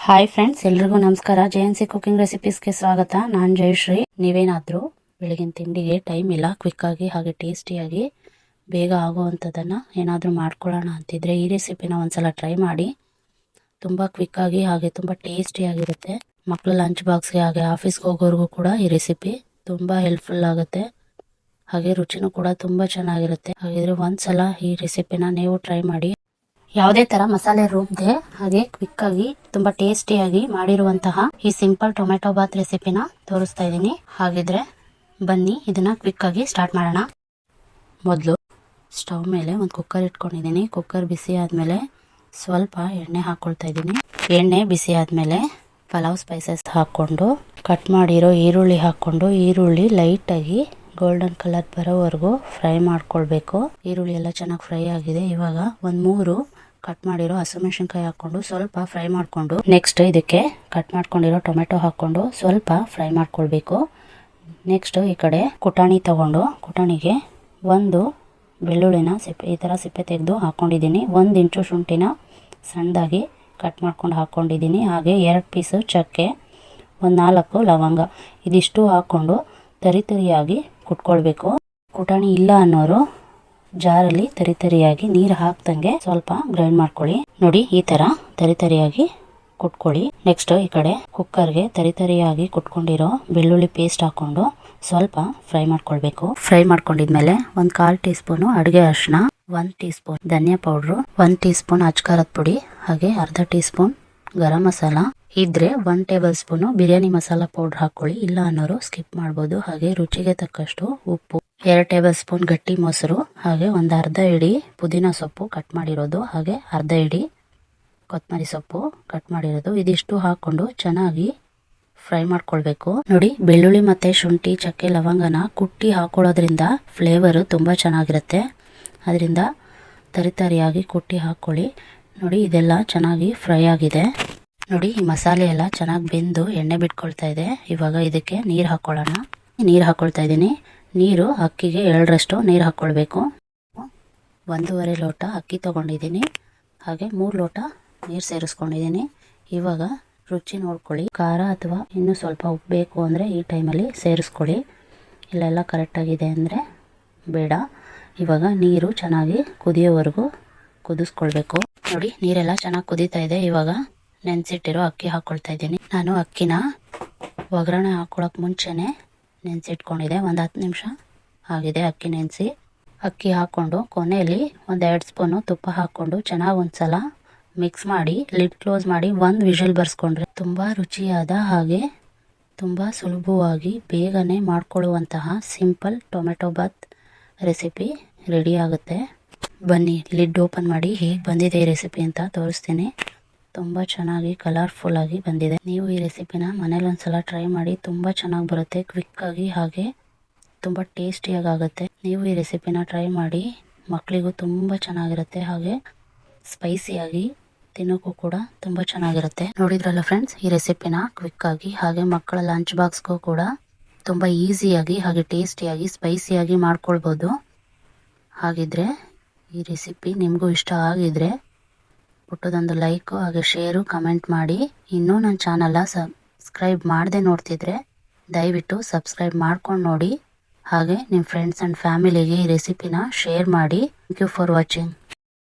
Hi friends, ಎಲ್ರಿಗೂ ನಮಸ್ಕಾರ. ಜೆ.ಎನ್.ಸಿ cooking ರೆಸಿಪೀಸ್ಗೆ ಸ್ವಾಗತ. ನಾನು ಜಯಶ್ರೀ. ನೀವೇನಾದರೂ ಬೆಳಗಿನ ತಿಂಡಿಗೆ ಟೈಮ್ ಇಲ್ಲ, ಕ್ವಿಕ್ಕಾಗಿ ಹಾಗೆ ಟೇಸ್ಟಿಯಾಗಿ ಬೇಗ ಆಗೋವಂಥದ್ದನ್ನು ಏನಾದರೂ ಮಾಡ್ಕೊಳ್ಳೋಣ ಅಂತಿದ್ರೆ ಈ ರೆಸಿಪಿನ ಒಂದ್ಸಲ ಟ್ರೈ ಮಾಡಿ. ತುಂಬ ಕ್ವಿಕ್ಕಾಗಿ ಹಾಗೆ ತುಂಬ ಟೇಸ್ಟಿಯಾಗಿರುತ್ತೆ. ಮಕ್ಕಳು ಲಂಚ್ ಬಾಕ್ಸ್ಗೆ ಹಾಗೆ ಆಫೀಸ್ಗೆ ಹೋಗೋರ್ಗೂ ಕೂಡ ಈ ರೆಸಿಪಿ ತುಂಬ ಹೆಲ್ಪ್ಫುಲ್ ಆಗುತ್ತೆ. ಹಾಗೆ ರುಚಿನೂ ಕೂಡ ತುಂಬ ಚೆನ್ನಾಗಿರುತ್ತೆ. ಹಾಗಿದ್ರೆ ಒಂದ್ಸಲ ಈ ರೆಸಿಪಿನ ನೀವು ಟ್ರೈ ಮಾಡಿ. ಯಾವುದೇ ತರ ಮಸಾಲೆ ರುಬ್ಬದೆ ಹಾಗೆ ಕ್ವಿಕ್ ಆಗಿ ತುಂಬಾ ಟೇಸ್ಟಿಯಾಗಿ ಮಾಡಿರುವಂತಹ ಈ ಸಿಂಪಲ್ ಟೊಮೆಟೊ ಬಾತ್ ರೆಸಿಪಿನ ತೋರಿಸ್ತಾ ಇದ್ದೀನಿ. ಹಾಗಿದ್ರೆ ಬನ್ನಿ ಇದನ್ನ ಕ್ವಿಕ್ ಆಗಿ ಸ್ಟಾರ್ಟ್ ಮಾಡೋಣ. ಮೊದಲು ಸ್ಟವ್ ಮೇಲೆ ಒಂದು ಕುಕ್ಕರ್ ಇಟ್ಕೊಂಡಿದ್ದೀನಿ. ಕುಕ್ಕರ್ ಬಿಸಿ ಆದ್ಮೇಲೆ ಸ್ವಲ್ಪ ಎಣ್ಣೆ ಹಾಕೊಳ್ತಾ ಇದ್ದೀನಿ. ಎಣ್ಣೆ ಬಿಸಿ ಆದ್ಮೇಲೆ ಪಲಾವ್ ಸ್ಪೈಸಸ್ ಹಾಕೊಂಡು ಕಟ್ ಮಾಡಿರೋ ಈರುಳ್ಳಿ ಹಾಕೊಂಡು ಈರುಳ್ಳಿ ಲೈಟ್ ಆಗಿ ಗೋಲ್ಡನ್ ಕಲರ್ ಬರೋವರೆಗೂ ಫ್ರೈ ಮಾಡ್ಕೊಳ್ಬೇಕು. ಈರುಳ್ಳಿ ಎಲ್ಲ ಚೆನ್ನಾಗಿ ಫ್ರೈ ಆಗಿದೆ. ಇವಾಗ ಒಂದು 3 ಕಟ್ ಮಾಡಿರೋ ಹಸಿಮೆಣಸಿನಕಾಯಿ ಹಾಕೊಂಡು ಸ್ವಲ್ಪ ಫ್ರೈ ಮಾಡ್ಕೊಂಡು ನೆಕ್ಸ್ಟ್ ಇದಕ್ಕೆ ಕಟ್ ಮಾಡ್ಕೊಂಡಿರೋ ಟೊಮೆಟೊ ಹಾಕೊಂಡು ಸ್ವಲ್ಪ ಫ್ರೈ ಮಾಡ್ಕೊಳ್ಬೇಕು. ನೆಕ್ಸ್ಟ್ ಈ ಕಡೆ ಕುಟಾಣಿ ತಗೊಂಡು ಕುಟಾಣಿಗೆ ಒಂದು ಬೆಳ್ಳುಳ್ಳಿನ ಈ ಥರ ಸಿಪ್ಪೆ ತೆಗೆದು ಹಾಕೊಂಡಿದ್ದೀನಿ. 1 ಇಂಚು ಶುಂಠಿನ ಸಣ್ಣದಾಗಿ ಕಟ್ ಮಾಡ್ಕೊಂಡು ಹಾಕೊಂಡಿದ್ದೀನಿ. ಹಾಗೆ 2 ಪೀಸು ಚಕ್ಕೆ, ಒಂದು 4 ಲವಂಗ, ಇದಿಷ್ಟು ಹಾಕೊಂಡು ತರಿಯಾಗಿ ಕುಟ್ಕೊಳ್ಬೇಕು. ಕುಟಾಣಿ ಇಲ್ಲ ಅನ್ನೋರು ಜಾರಲ್ಲಿ ತರಿಯಾಗಿ ನೀರು ಹಾಕ್ದಂಗೆ ಸ್ವಲ್ಪ ಗ್ರೈಂಡ್ ಮಾಡ್ಕೊಳ್ಳಿ. ನೋಡಿ, ಈ ತರ ತರಿಯಾಗಿ ಕುಟ್ಕೊಳ್ಳಿ. ನೆಕ್ಸ್ಟ್ ಈ ಕಡೆ ಕುಕ್ಕರ್ಗೆ ತರಿಯಾಗಿ ಕುಟ್ಕೊಂಡಿರೋ ಬೆಳ್ಳುಳ್ಳಿ ಪೇಸ್ಟ್ ಹಾಕೊಂಡು ಸ್ವಲ್ಪ ಫ್ರೈ ಮಾಡ್ಕೊಳ್ಬೇಕು. ಫ್ರೈ ಮಾಡ್ಕೊಂಡಿದ್ಮೇಲೆ 1/4 ಟೀ ಸ್ಪೂನ್ ಅಡುಗೆ ಅರಿಶಿನ, 1 ಟೀ ಸ್ಪೂನ್ ಧನಿಯಾ ಪೌಡ್ರು, 1 ಟೀ ಸ್ಪೂನ್ ಅಚ್ಕಾರದ ಪುಡಿ, ಹಾಗೆ ಅರ್ಧ ಟೀ ಸ್ಪೂನ್ ಗರಂ ಮಸಾಲ ಇದ್ರೆ 1 table spoon biryani masala powder ಹಾಕೊಳ್ಳಿ. ಇಲ್ಲ ಅನ್ನೋರು ಸ್ಕಿಪ್ ಮಾಡ್ಬೋದು. ಹಾಗೆ ರುಚಿಗೆ ತಕ್ಕಷ್ಟು ಉಪ್ಪು, 2 ಟೇಬಲ್ ಸ್ಪೂನ್ ಗಟ್ಟಿ ಮೊಸರು, ಹಾಗೆ ಒಂದು ಅರ್ಧ ಇಡಿ ಪುದೀನ ಸೊಪ್ಪು ಕಟ್ ಮಾಡಿರೋದು, ಹಾಗೆ ಅರ್ಧ ಇಡಿ ಕೊತ್ತಂಬರಿ ಸೊಪ್ಪು ಕಟ್ ಮಾಡಿರೋದು, ಇದಿಷ್ಟು ಹಾಕೊಂಡು ಚೆನ್ನಾಗಿ ಫ್ರೈ ಮಾಡ್ಕೊಳ್ಬೇಕು. ನೋಡಿ, ಬೆಳ್ಳುಳ್ಳಿ ಮತ್ತೆ ಶುಂಠಿ, ಚಕ್ಕೆ, ಲವಂಗನ ಕುಟ್ಟಿ ಹಾಕೊಳ್ಳೋದ್ರಿಂದ ಫ್ಲೇವರು ತುಂಬ ಚೆನ್ನಾಗಿರುತ್ತೆ. ಅದರಿಂದ ತರಿಯಾಗಿ ಕುಟ್ಟಿ ಹಾಕೊಳ್ಳಿ. ನೋಡಿ, ಇದೆಲ್ಲ ಚೆನ್ನಾಗಿ ಫ್ರೈ ಆಗಿದೆ. ನೋಡಿ, ಈ ಮಸಾಲೆ ಎಲ್ಲ ಚೆನ್ನಾಗಿ ಬೆಂದು ಎಣ್ಣೆ ಬಿಟ್ಕೊಳ್ತಾ ಇದೆ. ಇವಾಗ ಇದಕ್ಕೆ ನೀರು ಹಾಕೊಳ್ಳೋಣ. ನೀರು ಹಾಕೊಳ್ತಾ ಇದ್ದೀನಿ. ನೀರು ಅಕ್ಕಿಗೆ 2ರಷ್ಟು ನೀರು ಹಾಕ್ಕೊಳ್ಬೇಕು. 1.5 ಲೋಟ ಅಕ್ಕಿ ತೊಗೊಂಡಿದ್ದೀನಿ. ಹಾಗೆ 3 ಲೋಟ ನೀರು ಸೇರಿಸ್ಕೊಂಡಿದ್ದೀನಿ. ಇವಾಗ ರುಚಿ ನೋಡ್ಕೊಳ್ಳಿ. ಖಾರ ಅಥವಾ ಇನ್ನೂ ಸ್ವಲ್ಪ ಉಪ್ಪು ಬೇಕು ಅಂದರೆ ಈ ಟೈಮಲ್ಲಿ ಸೇರಿಸ್ಕೊಳ್ಳಿ. ಇಲ್ಲೆಲ್ಲ ಕರೆಕ್ಟಾಗಿದೆ ಅಂದರೆ ಬೇಡ. ಇವಾಗ ನೀರು ಚೆನ್ನಾಗಿ ಕುದಿಯೋವರೆಗೂ ಕುದಿಸ್ಕೊಳ್ಬೇಕು. ನೋಡಿ, ನೀರೆಲ್ಲ ಚೆನ್ನಾಗಿ ಕುದೀತಾ ಇದೆ. ಇವಾಗ ನೆನೆಸಿಟ್ಟಿರೋ ಅಕ್ಕಿ ಹಾಕ್ಕೊಳ್ತಾ ಇದ್ದೀನಿ. ನಾನು ಅಕ್ಕಿನ ಒಗ್ಗರಣೆ ಹಾಕ್ಕೊಳಕ್ಕೆ ಮುಂಚೆನೇ ನೆನೆಸಿಟ್ಕೊಂಡಿದ್ದೆ. ಒಂದು 10 ನಿಮಿಷ ಆಗಿದೆ ಅಕ್ಕಿ ನೆನೆಸಿ. ಅಕ್ಕಿ ಹಾಕ್ಕೊಂಡು ಕೊನೆಯಲ್ಲಿ 1-2 ಸ್ಪೂನು ತುಪ್ಪ ಹಾಕ್ಕೊಂಡು ಚೆನ್ನಾಗಿ ಒಂದ್ಸಲ ಮಿಕ್ಸ್ ಮಾಡಿ ಲಿಡ್ ಕ್ಲೋಸ್ ಮಾಡಿ 1 ವಿಷಲ್ ಬರ್ಸ್ಕೊಂಡ್ರೆ ತುಂಬ ರುಚಿಯಾದ ಹಾಗೆ ತುಂಬ ಸುಲಭವಾಗಿ ಬೇಗನೆ ಮಾಡ್ಕೊಳ್ಳುವಂತಹ simple tomato bath recipe ready ಆಗುತ್ತೆ. ಬನ್ನಿ ಲಿಡ್ ಓಪನ್ ಮಾಡಿ ಹೇಗೆ ಬಂದಿದೆ ಈ ರೆಸಿಪಿ ಅಂತ ತೋರಿಸ್ತೀನಿ. ತುಂಬ ಚೆನ್ನಾಗಿ ಕಲರ್ಫುಲ್ ಆಗಿ ಬಂದಿದೆ. ನೀವು ಈ ರೆಸಿಪಿನ ಮನೇಲಿ ಒಂದ್ಸಲ ಟ್ರೈ ಮಾಡಿ. ತುಂಬ ಚೆನ್ನಾಗಿ ಬರುತ್ತೆ, ಕ್ವಿಕ್ಕಾಗಿ ಹಾಗೆ ತುಂಬ ಟೇಸ್ಟಿಯಾಗಿ ಆಗುತ್ತೆ. ನೀವು ಈ ರೆಸಿಪಿನ ಟ್ರೈ ಮಾಡಿ. ಮಕ್ಕಳಿಗೂ ತುಂಬ ಚೆನ್ನಾಗಿರುತ್ತೆ, ಹಾಗೆ ಸ್ಪೈಸಿಯಾಗಿ ತಿನ್ನೋಕ್ಕೂ ಕೂಡ ತುಂಬ ಚೆನ್ನಾಗಿರುತ್ತೆ. ನೋಡಿದ್ರಲ್ಲ ಫ್ರೆಂಡ್ಸ್, ಈ ರೆಸಿಪಿನ ಕ್ವಿಕ್ಕಾಗಿ ಹಾಗೆ ಮಕ್ಕಳ ಲಂಚ್ ಬಾಕ್ಸ್ಗೂ ಕೂಡ ತುಂಬ ಈಸಿಯಾಗಿ ಹಾಗೆ ಟೇಸ್ಟಿಯಾಗಿ ಸ್ಪೈಸಿಯಾಗಿ ಮಾಡ್ಕೊಳ್ಬೋದು. ಹಾಗಿದ್ರೆ ಈ ರೆಸಿಪಿ ನಿಮಗೂ ಇಷ್ಟ ಆಗಿದ್ರೆ ಪುಟ್ಟದೊಂದು ಲೈಕು ಹಾಗೆ ಶೇರು ಕಮೆಂಟ್ ಮಾಡಿ. ಇನ್ನೂ ನನ್ನ ಚಾನಲ್ನ ಸಬ್ಸ್ಕ್ರೈಬ್ ಮಾಡದೆ ನೋಡ್ತಿದ್ರೆ ದಯವಿಟ್ಟು ಸಬ್ಸ್ಕ್ರೈಬ್ ಮಾಡ್ಕೊಂಡು ನೋಡಿ. ಹಾಗೆ ನಿಮ್ಮ ಫ್ರೆಂಡ್ಸ್ ಆ್ಯಂಡ್ ಫ್ಯಾಮಿಲಿಗೆ ಈ ರೆಸಿಪಿನ ಶೇರ್ ಮಾಡಿ. Thank you for watching.